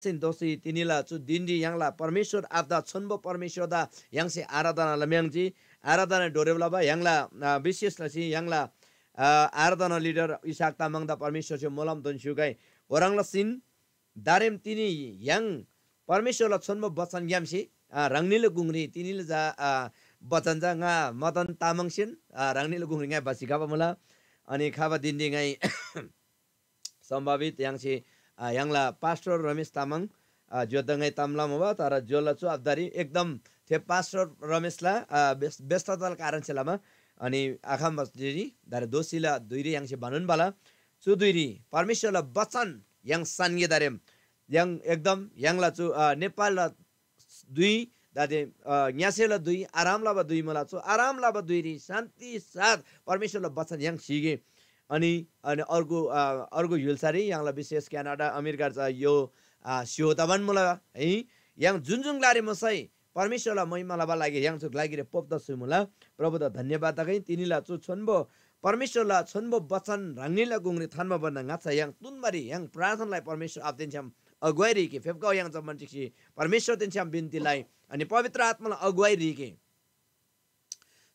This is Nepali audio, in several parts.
sin dosi tinila chu dindi yangla permission abda chonbo permission da yangse aradana lamyangji aradana dorevla ba yangla विशेष लसी yangla aradana leader Isak Tamang da permission che molam don shugai orangla sin darem tini yang permission la chonbo basan yamsi rangnile gungri tinila ja basan ja nga madan tamang sin rangnile gungri ngai basika ba mula ani khaba dindi ngai सम्भावित यangsi yangla pastor Ramesh Tamang जोदंgai tamla मबा तारा जोला छु अब्दारी एकदम थे pastor रमेशला व्यस्तताल कारण छलामा अनि आखा मस्जिदी दारे दोसीला दुइरी यangsi बानुन बाला छु दुइरी परमेश्वरला वचन yang sange दारे yang एकदम yangला छु नेपालला दुई दादे न्यासेला दुई आरामला बा दुई मला छु आरामला बा दुइरी शान्ति साथ परमेश्वरला वचन yang सिगे अनि अर्को युलसारी यहाँलाई विशेष क्यानाडा अमेरिका छ यो सियोतावन मुला है yang जुनजुङ लारे मसै परमेश्वरला महिमाला लागि yang छु लागि रे पोप्द छु मुला प्रभु द धन्यवाद गै तिनीला छु छनबो परमेश्वरला छनबो वचन रांगनीला गुंग्रे थानमा बन्न गाछ yang तुनबारी yang प्रार्थनालाई परमेश्वर आफदिन्छम अगुवाई के फेफगाउ yang जमन चिक्सी परमेश्वर दिन्छम बिन्तीलाई अनि पवित्र आत्मालाई अगुवाई के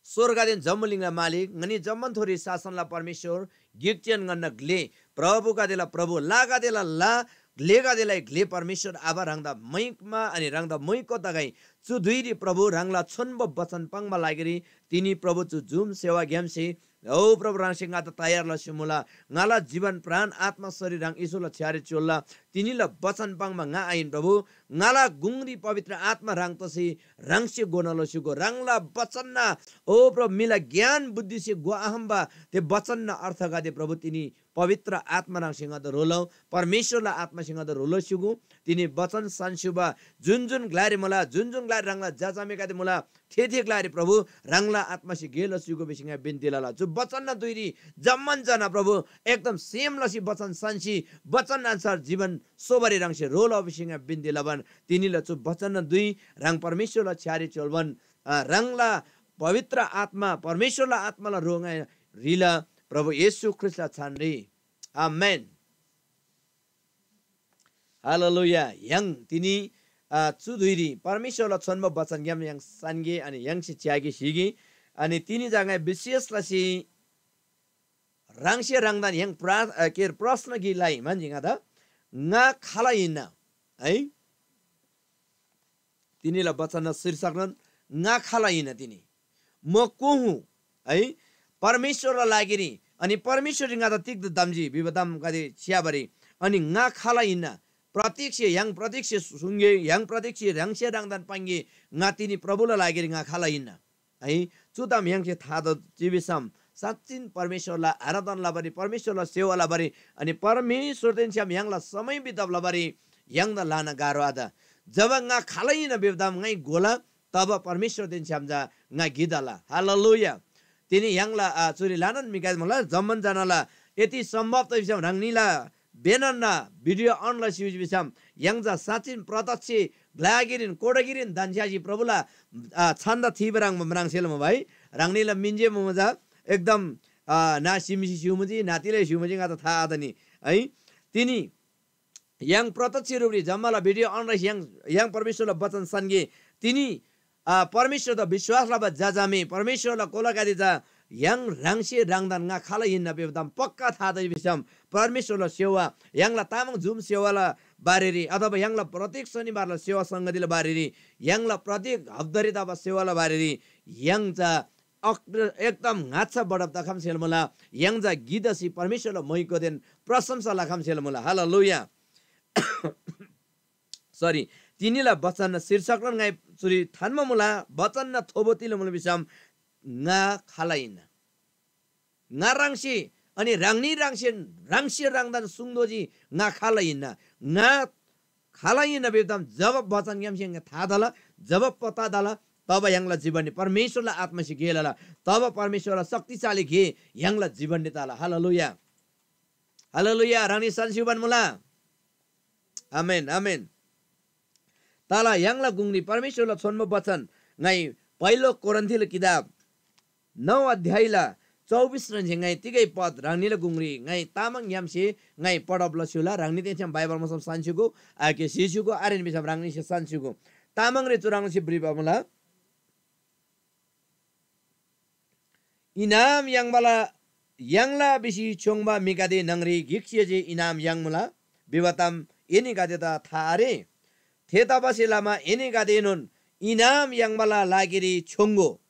स्वर्गदेन जम्मलिंगा मालिक ngani जम्मन थोरी शासनला परमेश्वर गिक्चन गन्न ग्ले प्रभु का देला प्रभु लागा देला ला ग्लेगा देला ग्ले परमेश्वर आबा रांगदा मैकमा अनि रांगदा मैको दगाई चु दुइरी प्रभु रांगला छनब वचन पंगमा लागेरी तिनी प्रभु चु जुम सेवा ग्यामसे ओ प्रभु रांगसिंगा त तयार ल सिमुला ngala जीवन प्राण आत्मा शरीर रांग इसुला छ्यारे चोल्ला तिनीला वचन पंगमा nga आइन प्रभु ngala गुंगरी पवित्र आत्मा रांग तसी रांगसे गोनलो सिगो रांगला वचनना ओ प्रभु मिला ज्ञान बुद्धि से गो अहम्बा ते वचनना अर्थ गादे प्रभु तिनी पवित्र आत्मा रांगसिंग द रोलो परमेश्वरला आत्मा सिंग द रोलो सिगु तिनी वचन संशुबा जुन ग्लारी मला जुन ग्लारी रांगला जाजामे गादे मला थे ग्लारी प्रभु रांगला आत्मा सि गेलो सिगु बिसिंगा बिन्तीला जो वचन न दुइरी जम्मन जना प्रभु एकदम सेम लसी वचन संसी वचन अनुसार जीवन सोबरी रांगसे रोल बिसिंगा बिन्तीला बन तिनीला जो वचन न दुई रांग परमेश्वरला छ्यारी चोलबन रांगला पवित्र आत्मा परमेश्वरला आत्माला रोंगा रिला प्रभु येशू ख्रिस्टला छान्री आमेन हालेलुया yang तिनी चुदुइरी परमेश्वरला छन्म वचन ग्याम yang sange अनि yang से च्यागी सिगी अनि तिनी जग्गा विशेष लसी रांगसे रांगदान yang के प्रश्न गिलाई मान्जिङा त nga खालाइन है तिनीला वचन शीर्षक nga खालाइन तिनी म को हुँ है परमेश्वरला लागेरी अनि परमेश्वरसँग त तिक्द दामजी विवदम गदे छियाबरी अनि nga खालाइन प्रत्यक्ष yang प्रत्यक्ष सुंगे yang प्रत्यक्ष रांगसे रांगदान पांगे nga तिनी प्रभुला लागेरी nga खालाइन है चुदाम yang के थाद जीविसम साच्चिन परमेश्वरला आराधनाला बरी परमेश्वरला सेवाला बरी अनि परमेश्वर देन्छम यङला समय बितावला बरी yang द लाना गारो आदा जब nga खालाइन विवदम ngai गोला तब परमेश्वर देन्छम जा nga गिदाला हालेलुया तिनी यङला चुरी लानन मिकाज मला जम्मन जनाला यति सम्भव त बिसम रांगनीला बेनन्ना भिडियो अनला सिउज बिसम यङजा साचिन प्रत्यक्ष ग्लागिरिन कोडगिरिन दानस्याजी प्रभुला छन्द थिबराङ मराङ सेलम भाइ रांगनीला मिन्जे मजा एकदम ना सिमिसी सिउमुजी नातिले सिउमुजी गा त थाहा आदनी है तिनी यङ प्रत्यक्ष रूपले जम्माला भिडियो अनला यङ परमेश्वरला वचन सन्गे तिनी परमेश्वर द विश्वासला बा जाजामे परमेश्वरला कोलागादी जा yang rangsi rangdan nga khala hinna बेवदम पक्का थाहा दै बिसम परमेश्वरला सेवा यङला तामाङ जुम सेवाला बारेरी अथवा यङला प्रत्येक शनिबारला सेवा संगतिला बारेरी यङला प्रत्येक हप्तारी दबा सेवाला बारेरी यङचा एकदम ngacha बडब दखम सेलमला यङजा गीदसी परमेश्वरला मैको देन प्रशंसा लखम सेलमला हालेलुया सरी तिनीला वचन शीर्षक ngai चुरी थानमा मुला वचन न थोबोतिले मुला बिसम nga khalain nga rangsi ani rangni rangsi rangdan sungdoji nga khalain बेदम जब वचन ग्यामसिंग थाहा दला जब पता दला तब यङला जीवन परमेश्वरला आत्मा से गेलला तब परमेश्वरला शक्तिशाली गे यङला जीवन नेताला हालेलुया हालेलुया रानी संजीवन मुला आमेन आमेन ताला यङला गुंगनी परमेश्वरला छोन्म वचन ngai पहिलो कोरिन्थीले किताब 9 अध्यायला 24 ran ngai tigai pad rangni la gungri ngai tamang yam si ngai podab la sula rangni te cham bible ma sam sanchugo ake sisugo arin bisam rangni se sanchugo tamang re turang si briba mala inam yang bala yangla bisi chongba migade nangri giksie inam yang mula bibatam ini gade da thare theta basilama ini gade non inam yang bala lagiri chongo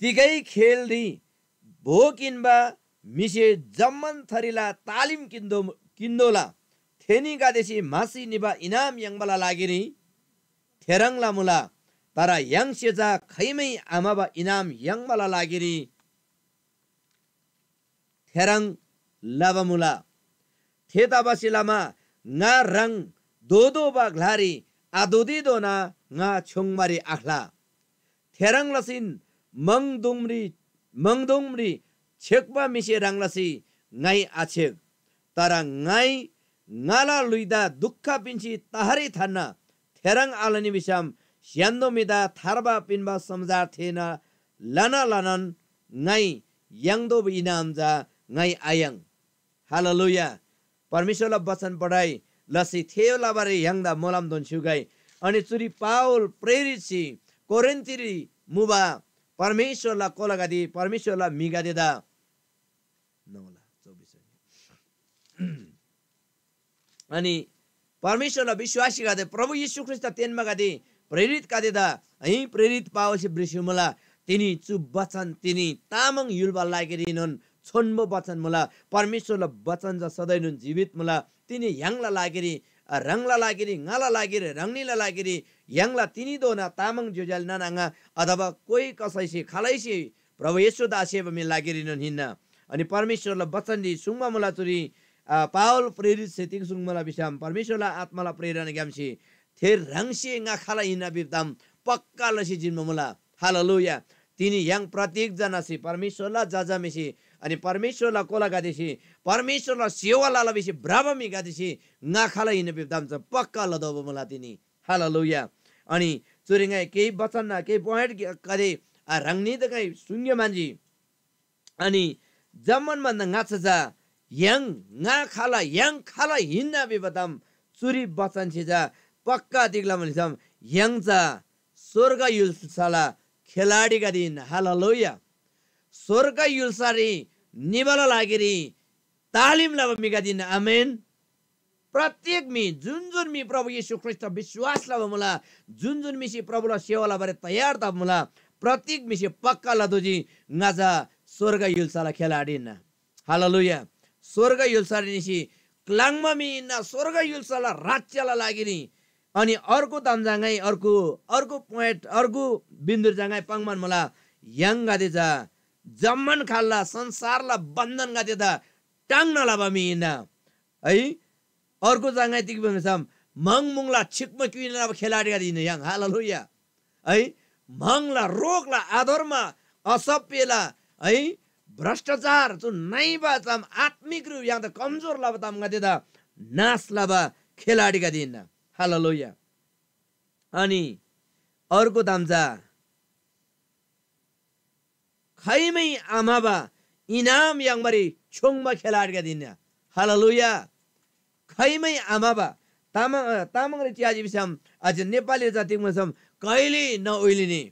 तिगै खेलरी भोकिनबा मिसे जम्मन थरिला तालिम किन्दोला थेनी गादेसी मासी निबा इनाम यंगबला लागिरी थेरंगला मुला तारा यंग सेजा खैमै आमाबा इनाम यंगबला लागिरी थेरंग लाबा मुला थेता बासिलामा nga rang dodo ba glari adodi dona nga chongmari akhla थेरंग लसिन mangdongmri chekba mise ranglasi ngai achek tara ngai ngala luida dukha pinchi tahari thanna therang alani bisam siandomida tharba pinba samjar thena lana lanan ngai yangdo binamja ngai ayang hallelujah परमेश्वरला वचन पढाइ लसी थेला बारे यंगदा मोलाम दोन सुगाई अनि चुरी पाउल प्रेरित सी कोरिन्थीरी मुबा परमेश्वरला कोलागादी परमेश्वरला मिगादेदा नौला 24 अनि परमेश्वरला विश्वासी गादे प्रभु येशू ख्रीष्ट तेनमा गादे प्रेरित गादेदा है प्रेरित पावसी ब्रिसुमला तिनी चु वचन तिनी तामङ युलबा लागेरिनन छोन्मो वचन मुला परमेश्वरला वचन ज सधैँ नुन जीवित मुला तिनी यांगला लागेरी रंगला लागेरी ngala लागेरी रंगनीला लागेरी यांगला तिनी दोना तामङ जोजल नानाङा अथवा कोही कसैसे खालैसे प्रभु येशू दासे बमे लागेरी नन हिन्ना अनि परमेश्वरला वचन दि सुङमा मुला तुरी पावल प्रेरित से तिङ सुङमला बिसाम परमेश्वरला आत्माला प्रेरणा ग्यामसी थेर रंगसे nga खाला हिना बिरदाम पक्का लसी जिन्म मुला हालेलुया तिनी yang प्रत्येक जनासी परमेश्वरला जाजामेसी अनि परमेश्वरला कोला गादेसी परमेश्वरला सेवाला बेसी ब्राभमी गादेसी nga खाला हिने बिदाम छ पक्का लदब मला तिनी हालेलुया अनि चुरिङै केही वचन न केही पॉइंट करे रंगनी त गई सुन्य मान्छी अनि जमन मन ngaछ जा yang nga खाला हिन्ना बिबदाम चुरी वचन छ जा पक्का दिगला मनिसम yang जा स्वर्ग युलसाला खेलाडी गादिन हालेलुया स्वर्ग युलसारी निबल लागेरी तालिम लब मिगादिन आमेन प्रत्येक मी जुन मी प्रभु येशू ख्रीष्ट विश्वास लब मुला जुन मी सी प्रभुला सेवाला बारे तयार त मुला प्रत्येक मी सी पक्का लदोजी ngaजा स्वर्ग युलसाला खेलाडिन हालेलुया स्वर्ग युलसारी निसी क्लाङमा मी न स्वर्ग युलसाला राज्यला लागेरी अनि अर्को तामजाङै अर्को पोइन्ट अर्को बिन्दु जाङै पाङमान मला yang गादेजा जम्मन खाल्ला संसारला बन्धन गादेदा टाङ्ना लाबामिना है अर्को जाङै तिक बंगसम मंगमुङला छिकम किना खेलाडी गादिन yang हालेलुया है मंगला रोगला आधरमा असभ्यला है भ्रष्टाचार जो नाइबा तम आत्मिक रूप yang त कमजोर लाबा तम गादेदा नाश लाबा खेलाडी गादिन हालेलुया अनि अर्को दामजा खैमै आमाबा इनाम यांगबरी छोङमा खेलाडीका दिन हालेलुया खैमै आमाबा तामाङ रे चियाजी बिसम आज नेपाली जातिमा सम कहिले नउइलिने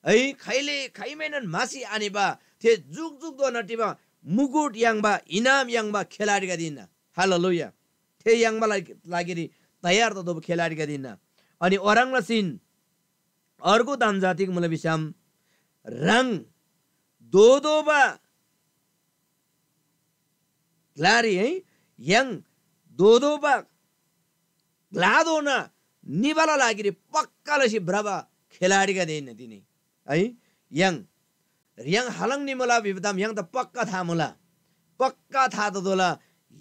है खैमै नन मासी आनेबा थे जुग दो नटिबा मुकुट यांगबा इनाम यांगबा खेलाडीका दिन हालेलुया थे यांगबा लागेरी तयार त दो खेलाडीका दिन अनि ओराङला सिन अर्को दाम जातिको मुला बिसम रङ दोदोबा ग्लारी है yang दोदोबा ग्लादोना निबाला लागिरी पक्का लसी ब्राबा खेलाडीका दिन तिनी है yang हालङ निमला बिबदाम yang त पक्का था मुला पक्का था त दोला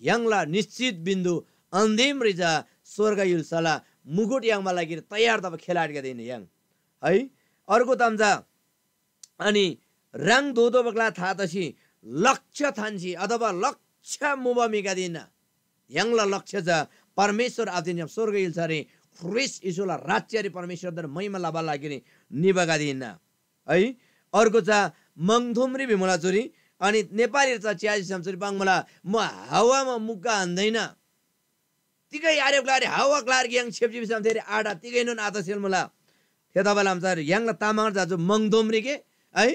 yang ला निश्चित बिन्दु अन्तिम रिजा स्वर्ग युलसाला मुकुट yang मा लागिरी तयार त खेलाडीका दिन yang है अर्को तामजा अनि रङ दोदो बगला था तसी लक्ष्य थान्सी अथवा लक्ष्य मुबमिका दिन यंगला लक्ष्य जा परमेश्वर आदिन स्वर्ग युलसारे ख्रिस्ट यीशुला राज्यरी परमेश्वर दर महिमा लाबा लागिने निबगा दिन है अर्को जा मङथुम्री भिमला चोरी अनि नेपाली च्याजी चोरी बाङ मला म हावामा मुक्का हान्दैन तिकै आरे क्लारे हावा क्लार yang छेप्जी बिसम थेरे आडा तिकै नुन आता सेल मला थे तपाईलाई आमसार yang ला तामाङ जाजु मङथुम्री के है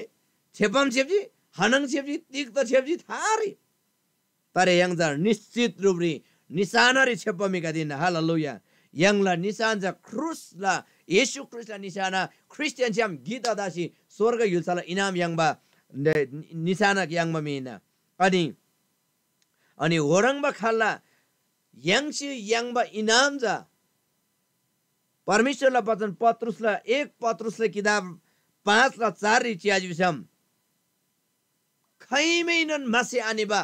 छेपम छेप्जी हनङ छेप्जी तिक त छेप्जी थारी तरे yang जा निश्चित रूपरी निशानरी छेपमीका दिन हालेलुया yang ला निशान जा क्रुस ला येशू ख्रीष्ट ला निशाना क्रिस्चियन छ्याम गीता दासी स्वर्ग युल्साला इनाम yang बा निशाना yang मा मिना अनि होरङ बा खाल्ला yang बा इनाम जा परमेश्वरला वचन पत्रुसला 1 पत्रुसले किताब 5 ला 4 री च्याज विषम खैमैनन मासे आनेबा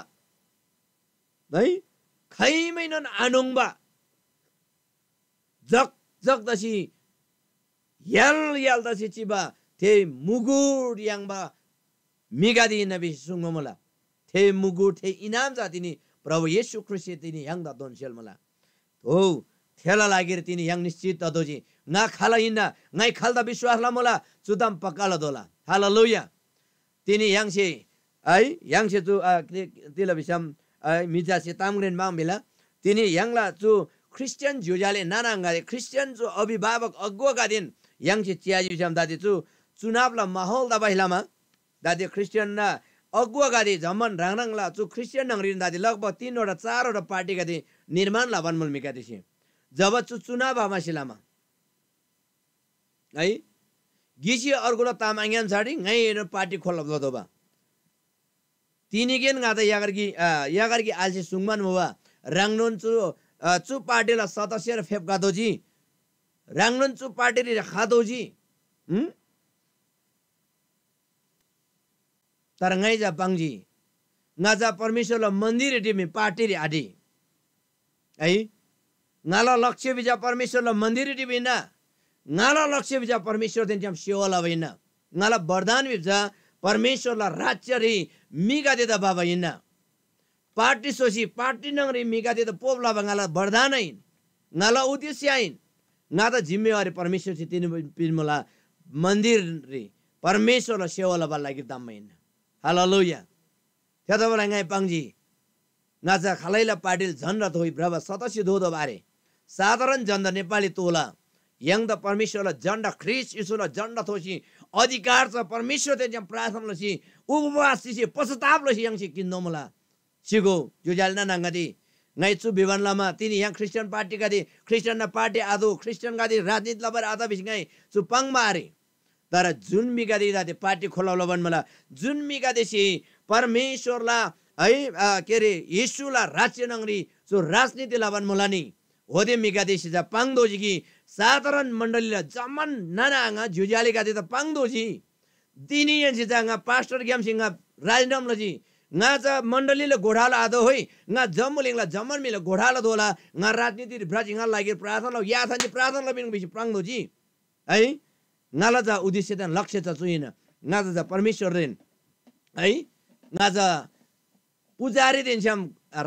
है खैमैनन आनुङबा जक जक दसी यल दसी चिबा थे मुगुर यांबा मिगादी नबी सुंगमला थे मुगुर थे इनाम जातिनी प्रभु येशू ख्रीष्ट तिनी yang दा दोनसेल मला हो थेला लागेर तिनी yang निश्चित अदोजी ना खाला इना ngai खालदा विश्वासला मला सुदाम पकाला दोला हालेलुया तिनी yang से ai yang से जो तिला बिसम मिजा से तामग्रेन बाङ बेला तिनी yang ला जो क्रिस्चियन जुजाले नानांगाले क्रिस्चियन जो अभिभावक अगुवाका दिन yang से च्याजी बिसम दादी जो चुनावला माहौल दा बहिलामा दादी क्रिस्चियन ना अगुवा गादी जमन राङराङला जो क्रिस्चियन नंगरिन दादी लगभग 3 वटा 4 वटा पार्टी गादी निर्माण ला बनमल मिका दिसे जब चुनाव आमासिलामा है गिसी अर्गुला तामाङयान छाडी ngै पार्टी खोलब ददोबा तिनीगेन गादा यागरगी आलसे सुङमान मुवा राङनोन चु पार्टीला सदस्य र फेप गादोजी राङनोन चु पार्टी रे खादोजी तर ngai जा पाङजी ngaja परमेश्वरला मन्दिर टिमी पार्टी रे आडी है ngala लक्ष्य बिजा परमेश्वरला मन्दिर टिमी ना ngala लक्ष्य बिजा परमेश्वर दिन जम सेवाला वैना ngala वरदान बिजा परमेश्वरला राज्य रे मिगा देदा बाबा इना पार्टी सोसी पार्टी नंगरी मिगा देदा पोबला ngala वरदान आइन ngala उद्देश्य आइन ngada जिम्मेवारी परमेश्वर से तिनी पिनमला मन्दिर रे परमेश्वरला सेवाला बा लागि दामैन हालेलुया त्यता बेला ngai पाङजी नाचा खलाइला पाटिल झन्डा थोइ प्रभा सदस्य दोदो बारे साधारण जनता नेपाली तोला yang द परमेश्वरला झन्डा ख्रीष्ट यीशुला झन्डा थोसी अधिकार छ परमेश्वर ते जम प्रार्थना लसी उपवास छि पश्चाताप लसी yang छि किन्नो मला छिगो जो जालना नंगदी ngai छु विवरणलामा तिनी yang क्रिस्चियन पार्टी गादी क्रिस्चियन ना पार्टी आदो क्रिस्चियन गादी राजनीति लबर आधा बिस ngai छु पाङ मारे तर जुन मिगादी दाते पार्टी खोलाउला बन मला जुन मिगादेसी परमेश्वरला है के रे येशूला राज्य नंगरी जो राजनीति लाबन मलानी होदे मिगादेसी जा पाङदोजी की साधारण मण्डलीला जमन नानाङा जुजाले गादे त पाङदोजी दिनी यन्सी जाङा पास्टर ग्याम सिंगा राजनामलजी ngaja मण्डलीले घोडाला आदो होई nga जम्मुलिङला जमन मिले घोडाला दोला nga राजनीति भ्राजिङा लागि प्रार्थना याथानि प्रार्थना बिन बिस पाङदोजी है ngala जा उद्देश्य त लक्ष्य त छुइन ngaja जा परमेश्वर रेन है ngaja पुजारी दिनसम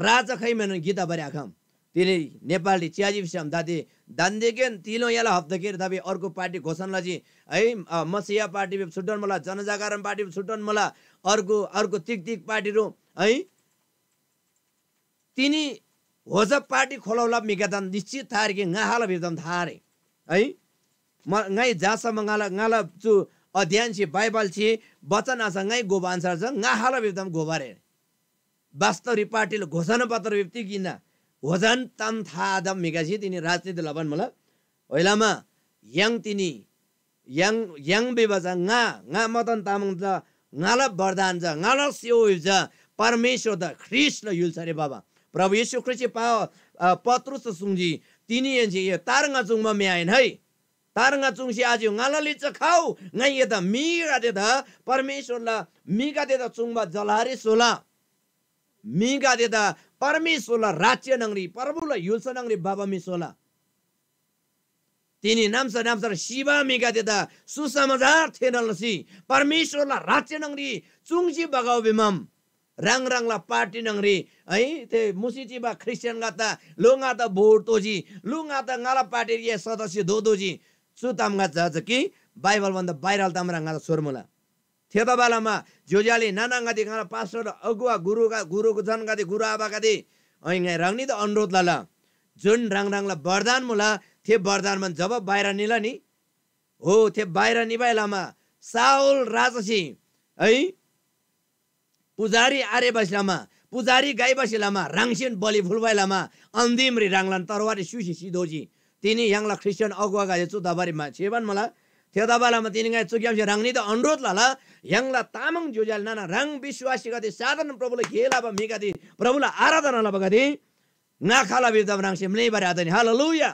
राजा खैमेन गीता बरे आखम तिले नेपाली च्याजी बिसम दादी दान्देकेन तिलो याला हप्ताकेर दाबी अर्को पार्टी घोषणा जी है मसिया पार्टी बे छुट्टन मला जनजागरण पार्टी बे छुट्टन मला अर्को तिक पार्टी रो है तिनी होजा पार्टी खोलाउला मिगादन निश्चित थार के ngahala बिदम थारे है ngai jasa ngala chu अध्ययन छि बाइबल छि वचन आसा ngai गोबान्सर छ ngahala बिदम गोबारे वास्तव पार्टीले घोषणा पत्र व्यक्ति किना होजन तम था दम मिगासी तिनी राजनीति लबन मला ओइलामा yang तिनी yang बेबजा nga मतन तामङ छ ngala वरदान छ ngala सेव छ परमेश्वर द ख्रीष्ट ल युल छरे बाबा प्रभु येशू ख्रीष्ट पत्रुस सुङजी तिनी यन्सी तारंगा जुङमा म्याइन है तारंगा चुङसी आज ngala लिच खाऊ ngai यता मिगा देदा परमेश्वरला मिगा देदा चुङबा जलारे सोला मिगा देदा परमेश्वरला राज्य नंगरी प्रभुला युल्स नंगरी बाबा मिसोला तिनी नाम सर शिवा मिगा देदा सुसमाचार थेनलसी परमेश्वरला राज्य नंगरी चुङसी बगाउ बिमम रंगला पार्टी नंगरी है ते मुसिची बा क्रिस्चियन गाता लोंगा त भोट तोजी लुंगा त ngala पार्टी ये सदस्य दोदोजी सुताम गा छ कि बाइबल भन्दा बाहिरल तामरा गा सोरमुला Thieta balama jojali nanangati ngala pastor agua guruको जनगति गुरु आबागति अहिले रंगनी त अनुरोध लाला जुन रंगला वरदान मुला थे वरदानमा जब बाहिर निला नि हो थे बाहिर निभाइलामा साउल राजसी है पुजारी आरे बसलामा पुजारी गाई बसलामा राङसिन बलि फुलबाइलामा अन्दिमरी राङलान तरवारी सुसी सिधोजी तिनी यांगला क्रिस्चियन अगुवा गाजे चुदाबारीमा छेबन मला थेदाबालामा तिनी गाय चुक्यामसे राङनी त अनुरोध लाला यांगला तामाङ जोजाल नाना राङ विश्वासी गति साधारण प्रभुले खेलाबा मिगति प्रभुला आराधना लबगति नाखाला बिरदा राङसे मनै बारे आदनि हालेलुया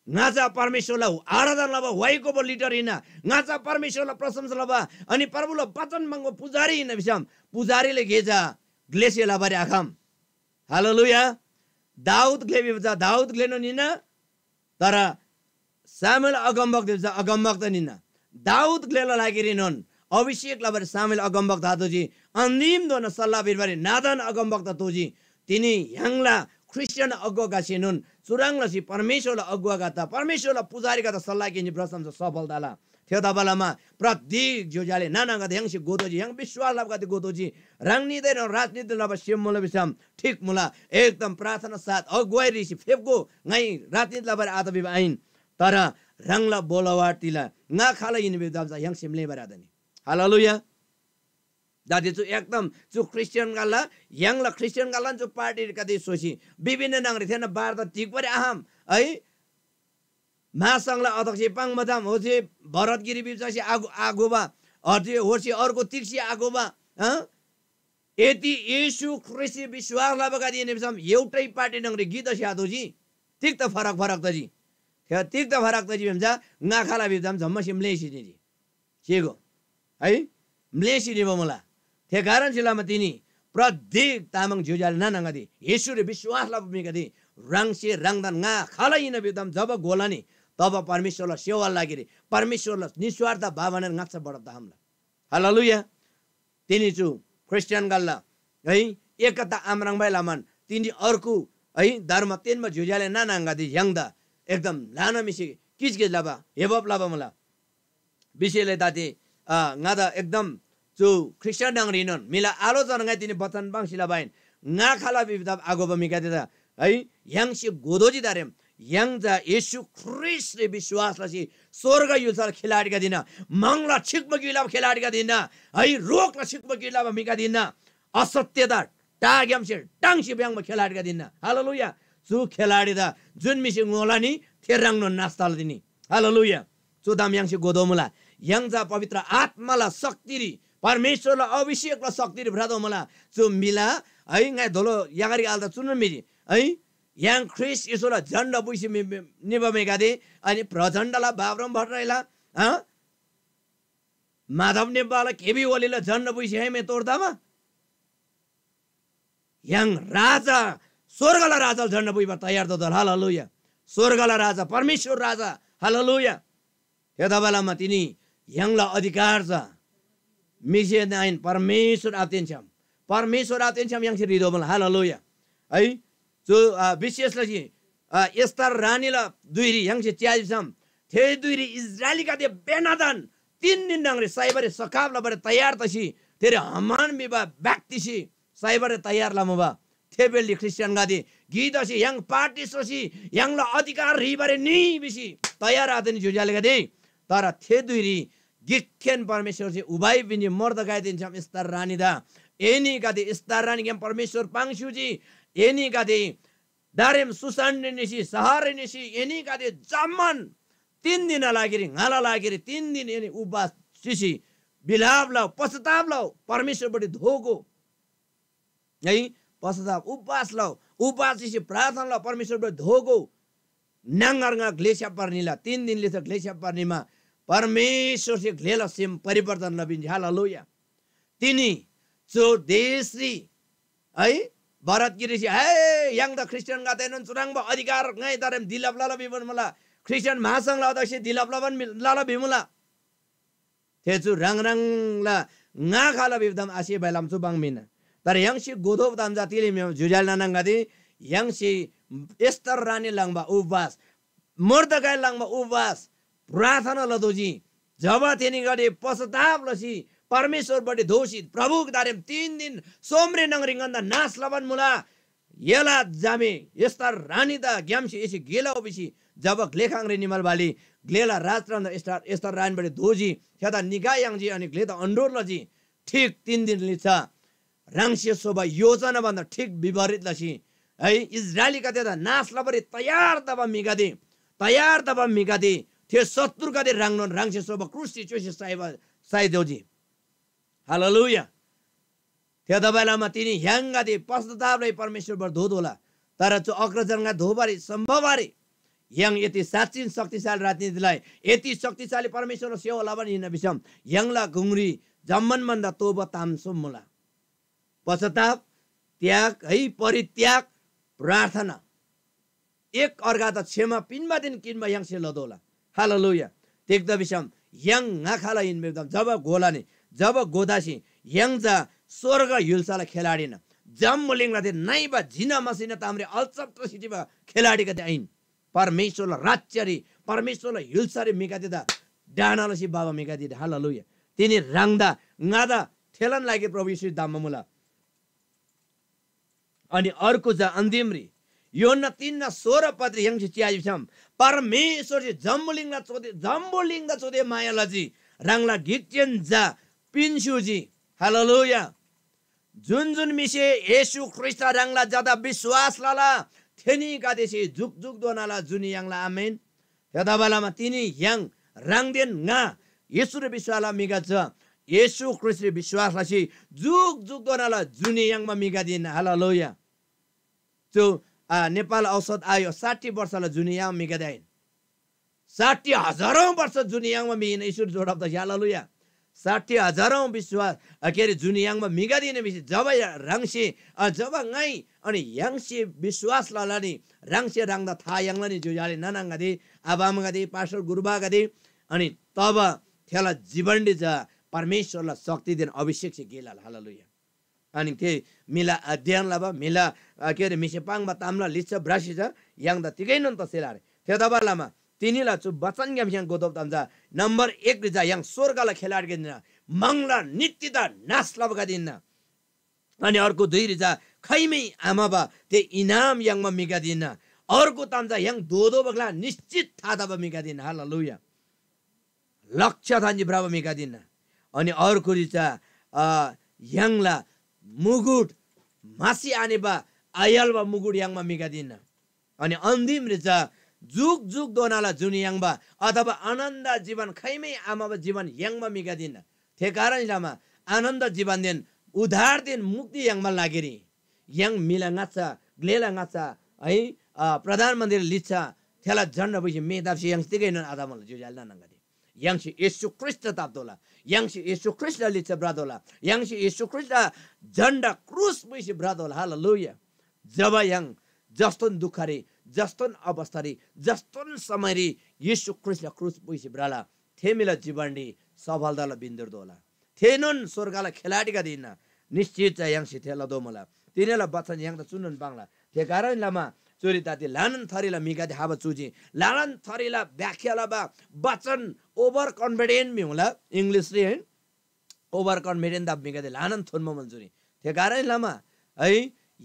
ngaca परमेश्वरला आराधना लबा वाइको बो लिडर इना ngaca परमेश्वरला प्रशंसा लबा अनि प्रभुला वचन मंगो पुजारी इना बिसम पुजारीले गेजा ग्लेसियला बारे आखाम हालेलुया दाऊद ग्लेबि बजा दाऊद ग्लेनो निना तर सामुएल अगमवक्ता बिजा अगमवक्ता निना दाऊद ग्लेला लागिरिनन अभिषेक लबर सामुएल अगमवक्ता तोजी अन्दिम दोन सल्लाह बिरबारे नादन अगमवक्ता तोजी तिनी यांगला क्रिस्चियन अगुवा गासिनुन सुराङलसी परमेश्वरला अगुवा गाता परमेश्वरला पुजारी गाता सल्लाह किनि प्रशंसा सफलताला थेदाबालामा प्रत्येक जोजाले नाना गाते यांगसी गोदोजी yang विश्वास लब गाते गोदोजी राङनी दैन राजनीति लब सिममुला बिसम ठीक मुला एकदम प्रार्थना साथ अगुवाई रिसी फेबको ngai राजनीति लब आदा बिबा आइन तर रङला बोलवाटिला nga खाला यिन बिदाबजा yang सिमले बरादनी हालेलुया दादी जो एकदम जो क्रिस्चियन गाला यांगला क्रिस्चियन गाला जो पार्टी कदि सोची विभिन्न नागरिक थिएन बारदा ठीक परे आहाम है महासंघला अध्यक्ष पाङ मदाम होजे भरतगिरी बिचासी आगोबा अझै होर्सी अर्को तिर्सी आगोबा यति येशू ख्रिस्ट विश्वास लबगा दिने बिसम एउटै पार्टी नगरी गीत स्यादोजी ठीक त फरक त जी ठीक त फरक त जी भन्छ नाखाला बिजाम झम्म सिमलेसी जी केगो है मलेसी नि बमला थे कारण जिल्लामा तिनी प्रत्येक तामाङ जुजाल नानागदि येशूले विश्वास लबमिगदि रङसे रङदान nga खालाइन बिदम जब गोलानी तब परमेश्वरलाई सेवा लागिरे परमेश्वरलाई निस्वार्थ भावना ngaछ बढ्दा हमला हालेलुया तिनी छु क्रिस्चियन गल्ला है एकता आमराङ बाइलामान तिनी अर्को है धर्म तेनमा जुजाले नानागदि यंगदा एकदम लाना मिसी किचकिच लाबा हेबप लाबा मला विषयले दाते ngada एकदम जो क्रिस्चियन नंगरिनन मिला आलोचना गाय तिनी वचन बांसिला बाइन nga खाला बिबदा आगो बमिका दिदा है यांगसी गोदोजी दारेम यांगजा येशू ख्रिस्टले विश्वासलाई स्वर्ग युसल खेलाडीका दिन मंगला छिकमगिला खेलाडीका दिन है रोगला छिकमगिला मिका दिन असत्यता टाग्यामसे टाङसी ब्याङमा खेलाडीका दिन हालेलुया जो खेलाडी दा जुन मिसी ngoलानी थेराङनो नास्ताल दिनी हालेलुया चोदाम यांगसी गोदोमुला यांगजा पवित्र आत्माला शक्तिरी परमेश्वरला अभिषेकला शक्तिरी भ्रादो मला जो मिला है ngai धोलो यागरी आल्दा चुन्न मिरी है yang ख्रिस्ट यसोला झण्ड बुइसी निबमेका दे अनि प्रचण्डला बाब्रम भट्टराइला माधव नेपालला केबी ओलीला झण्ड बुइसी हेमे तोड्दामा yang राजा स्वर्गला राजा झण्ड बुइबा तयार त दल हालेलुया स्वर्गला राजा परमेश्वर राजा हालेलुया यदाबेलामा तिनी यांगला अधिकार छ मिसे नाइन परमेश्वर आतेन्छम yang सिरि दोबल हालेलुया है जो विशेषलाई एस्तर रानीला दुइरी yang से च्याजिसम थे दुइरी इजरायली का दे बेनादान 3 दिन नंगरे साइबरे सकाबला बरे तयार तसी तेरे हमान बिबा व्यक्तिसी साइबरे तयार लामबा थे बेली क्रिस्चियन गादे गीदसी yang पार्टी सोसी यांगला अधिकार रिबरे नि बिसी तयार आदनि जुजाले गादे तर थे दुइरी गिखेन परमेश्वर से उभाइ बिनि मर्द गाइदिन्छम एस्तर रानी दा एनी गादे एस्तर रानी गेम परमेश्वर पाङसुजी एनी गादे दारेम सुसान्ने निसी सहारे निसी एनी गादे जम्मन 3 दिन लागिरी ngala लागिरी 3 दिन एनी उपवास सिसी बिलाप लाउ पश्चाताप लाउ परमेश्वर बडी धोको है पश्चाताप उपवास लाउ उपवास सिसी प्रार्थना लाउ परमेश्वर बडी धोको नांगरगा ग्लेसिया पर्नीला 3 दिन ले ग्लेसिया पर्नीमा परमेश्वर से ग्लेला सिम परिवर्तन लबिन हालेलुया तिनी जो देशरी है भरतगिरी है yang द क्रिस्चियन गातेनन चुराङबा अधिकार ngai दारेम दिलाप लाला बिबन मला क्रिस्चियन महासंघला अध्यक्ष दिलाप लाला बिमुला थेचु रङरङला nga खाला बिबदम आसी बैलाम चुबाङ मिना तर यांगसी गोदोब दाम जातिले जुजाल नानांगादि यांगसी एस्तर रानी लाङबा उपवास मर्दगाय लाङबा उपवास प्रार्थना लदोजी जब तेनी गडे पश्चाताप लसी परमेश्वरबाट दोषी प्रभु दारेम 3 दिन सोमरे नंगरिंगंदा नास लबन मुला येला जामे यस्ता रानी दा ग्यामसी एसी गेला ओबिसी जब ग्लेखांगरे निमल बाली ग्लेला रात्रन यस्ता रानीबाट दोजी थ्यादा निगायांजी अनि ग्लेदा अन्डोरलजी ठीक 3 दिन लिचा रांगसे सोबा योजना भन्दा ठीक विपरीत लसी है इजरायली का त्यता नास लबरे तयार दबा मिगादे थियो शत्रु का दे रांगन रांगसे सोबा क्रुसी चोसी साइदोजी हालेलुया त्यता बेलामा तिनी ह्याङ्गादे पश्चातापले परमेश्वरबाट धोदोला तर चो अग्रजनका धोबारी सम्भवबारी ह्याङ यति साँच्चै शक्तिशाली राजनीतिलाई यति शक्तिशाली परमेश्वर सेवा लाभन हिँड्न बिसम ह्याङला घुङ्री जम्मन भन्दा तोब तामसो मुला पश्चाताप त्याग है परित्याग प्रार्थना एक अर्का त क्षमा पिनमा दिन किनमा ह्याङ से लदोला हालेलुया देख्दा बिसम ह्याङ नाखाला हिँड्न जब गोलाने जब गोदासी ह्याङ जा स्वर्ग हिल्साला खेलाडीन जम्मुलिङला दे नाइबा झिना मसिना तामरे अल्चप्ट सिटीमा खेलाडीका दे आइन परमेश्वरला राज्यरी परमेश्वरला हिल्सारी मिका दिदा डानालसी बाबा मिका दिदा हालेलुया तिनी रांगदा ngaदा थेलन लागे प्रभु यीशु दाममा मुला अनि अर्को जा अन्तिमरी योना 3:16 पत्र यंग चियाजिसम परमेश्वर जम्बुलिङला चोदे मायालाजी रांगला गिक्चेन जा पिन्सुजी हालेलुया जुन मिसे येशू ख्रिस्ट रांगला ज्यादा विश्वास लाला थेनी गादेसी जुग जुग दोनाला जुनी यांगला आमेन यदा बेलामा तिनी याङ रांगदेन nga येशू रे विश्वासला मिगा छ येशू ख्रिस्ट रे विश्वासलासी जुग जुग दोनाला जुनी याङमा मिगा दिन हालेलुया जो नेपाल औसत आयो 60 वर्षला जुनी याङ मिगा दाइन 60,000 वर्ष जुनी याङमा मिगिन ईश्वर जोडब त हालेलुया 60,000 विश्वास के जुनियाङमा मिगा दिने बिस जब रांगसे जब गाई अनि याङसे विश्वास लालानी रांगसे रांगदा था याङलानी जुजाले ननांगादे आबामगादे पास्टर गुरुबागादे अनि तब थेला जीवनले जा परमेश्वरला शक्ति दिन अभिषेक से गेला हालेलुया अनि ते मिला अध्ययन लाबा मिला के मिसे पाङबा तामला लिच्छ ब्रासी छ याङदा तिगै नन त सेलारे तेदाबालामा तिनीला चु वचन ग्याम गोदब तम्जा नंबर 1 रिजा yang स्वर्गला खेलाड गेदिन मंगला नित्यता नाश लबगा दिन अनि अर्को 2 रिजा खैमै आमाबा ते इनाम यङमा मिगा दिन अर्को तम्जा yang दोदो बगला निश्चित थादा मिगा दिन हालेलुया लक्ष्य थान्जी ब्राबा मिगा दिन अनि अर्को रिजा यङला मुगुट मासी आनेबा आयलबा मुगुट यङमा मिगा दिन अनि अन्तिम रिजा जुग जुग दोनाला जुनियाङबा अथवा आनन्द जीवन खैमै आमाबा जीवन यङमा मिगा दिन थे कारण लामा आनन्द जीवन दिन उधार दिन मुक्ति यङमा लागेरी यङ मिलाङाचा ग्लेलाङाचा है प्रधानमन्त्री लिच्छा थेला झण्ड बसी मेदाफसी यङ तिगै न आदामल जुजालना नंगदे यङसी येशू ख्रिस्ट ताप्दोला यङसी येशू ख्रिस्ट लिच्छा ब्रादोला यङसी येशू ख्रिस्ट झण्ड क्रुस बसी ब्रादोला हालेलुया जब यङ जस्तन दुखरे जस्तन अवस्थारी जस्तन समयरी येशू ख्रिस्ट क्रुस बसी ब्राला थेमिला जीवनडी सफलताला बिन्दुर दोला थेनन स्वर्गला खेलाडीका दिन निश्चित चाहिँ यङसी थेला दोमला तिनेला बचन यङ त चुनन बांगला ते कारण लामा चोरी ताती लानन थरीला मिगा हाबा चुजी लानन थरीला व्याख्याला बा वचन ओभर कन्फिडेंट मी होला इंग्लिश रे है ओभर कन्फिडेंट दा मिगा लानन थोनमा मन्जुरी ते कारण लामा है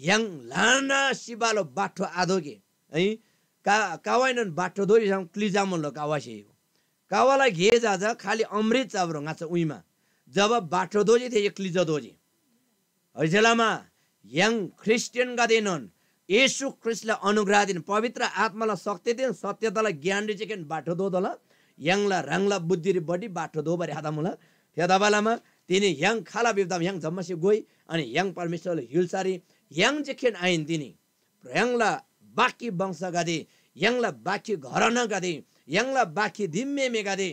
यङ लाना सिबालो बाठो आधोगे है कावाइनन बाठो दोरी सम क्लिजामन लो कावासे कावाला घे जाजा खाली अमृत चाब्रो गाछ उइमा जब बाठो दोजी थे क्लिजा दोजी हैजलामा यङ क्रिस्चियन गादेनन येशू ख्रिस्टलाई अनुग्रह दिन पवित्र आत्मालाई शक्ति दिन सत्यतालाई ज्ञान दिचेकन बाठो दोदला यङला रंगला बुद्धि रे बडी बाठो दो बरे हादामुला त्यदाबालामा तिनी यङ खाला बिबदाम यङ जम्मसे गोई अनि यङ परमेश्वरले हिलसारी यङ जेखेन आइन तिनी यङला बाकी वंश गादे यङला बाकी घरना गादे यङला बाकी दिम्मे मे गादे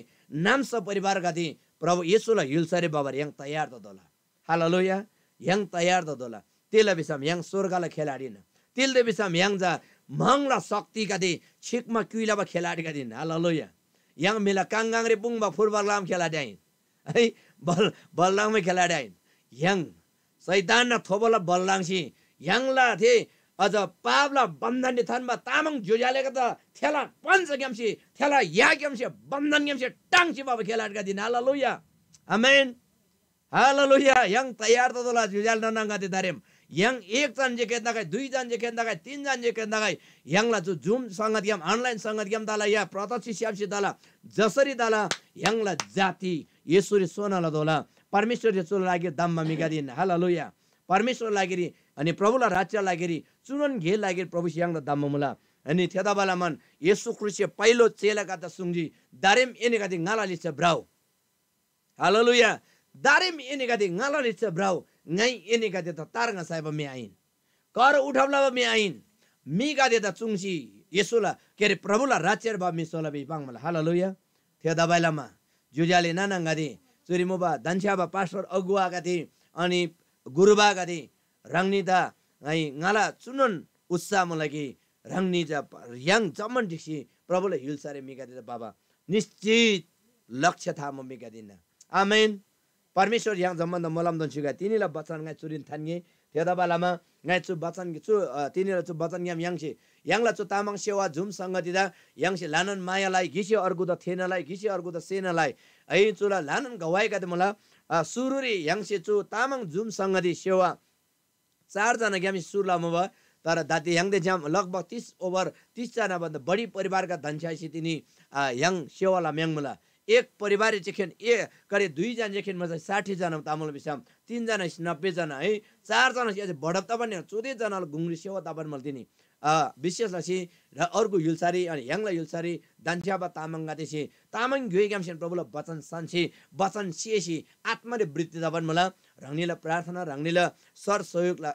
नामस परिवार गादे प्रभु येशूलाई हिलसारी बाबर यङ तयार ददोला हालेलुया यङ तयार ददोला तेला बिसम यङ स्वर्गला खेलाडीन तिलदे बिसम यङ जा मंगला शक्ति गादे छिकमा क्युइलाबा खेलाडी गादिन हालेलुया यङ मेला कांगाङ रे पुङबा फुटबल लाम खेलाडी आइन है बललाङमै खेलाडी आइन यङ शैतान न थोबला बललाङसी यङला थे अझ पावला बन्धन थानमा तामाङ जुजालेका त थेला पञ्च गेमसी थेला या गेमसी बन्धन गेमसी टाङसी बाबा खेलाडीका दिन hallelujah amen Haleluya. Yang tayar todola jujal nananga de darem. Yang ek jan je kenda kai, dui jan je kenda kai, tin jan je kenda kai. Yang la जो जुम संगत यम ऑनलाइन संगत यम दाला या प्रत्यक्ष सियापसी दाला जसरी दाला yang la जाति येशूले सोनाला दोला परमेश्वर येशूले लागि दाममा मिगादिन हालेलुया परमेश्वर लागि अनि प्रभुला राज्य लागि चुनन घे लागि प्रभु yang दाममा मुला अनि थेदा बाला मन येशू ख्रिस्ट पहिलो चेला का त सुंजी दारेम एने का ngala लिछ ब्राउ हालेलुया दारेम एने का ngala लिछ ब्राउ ngai एने का त तारंगा साहेब मे आइन कर उठावला मे आइन मिगा देता चुंगसी येशूला के रे प्रभुला राज्य बा मिसोला बे बांगमला हालेलुया थेदा बालामा जुजाले नानांगादि चुरी मोबा दन्छाबा पास्टर अगुवा गादि अनि गुरुबा गादि रंगनीता ai ngala चुनन उत्साह मलाई रंगनीजा yang जमन दिसी प्रभुले हिलसारे मिगा देता बाबा निश्चित लक्ष्य था म मिगा दिन आमेन परमेश्वर yang जमन मलम दन सुगा तिनीला बचन ngai चुरिन थान्गे थेदा बालामा ngai chu bachan chu तिनीला chu bachan yang से yang la chu tamang sewa zum संगतिदा yang से लानन मायालाई घिसे अर्गु द थेनलाई घिसे अर्गु द सेनलाई ai चुला लानन गवाएका त मला सुरुरी yang से chu tamang zum संगति सेवा 4 जना ग्यामी सुरला मब तर दाती yang दे जाम लगभग 30 ओभर 30 जना भन्दा बढी परिवारका धनछाइसी तिनी yang सेवाला म्याङ मला एक परिवार जेखेन ए करे 2 जना जेखेन म 60 जना तामल बिसाम 3 जना 90 जना है 4 जना चाहिँ बढप त पनि 14 जना गुंग्री सेवा तापन मल्दिनी विशेष लसी र अर्को युलसारी अनि यांगला युलसारी दान्छाबा तामाङ गातेसी तामाङ गय गामसेन प्रभुले वचन सान्छी वचन सिएसी आत्माले वृत्ति तापन मला रंगनीला प्रार्थना रंगनीला सर सहयोगला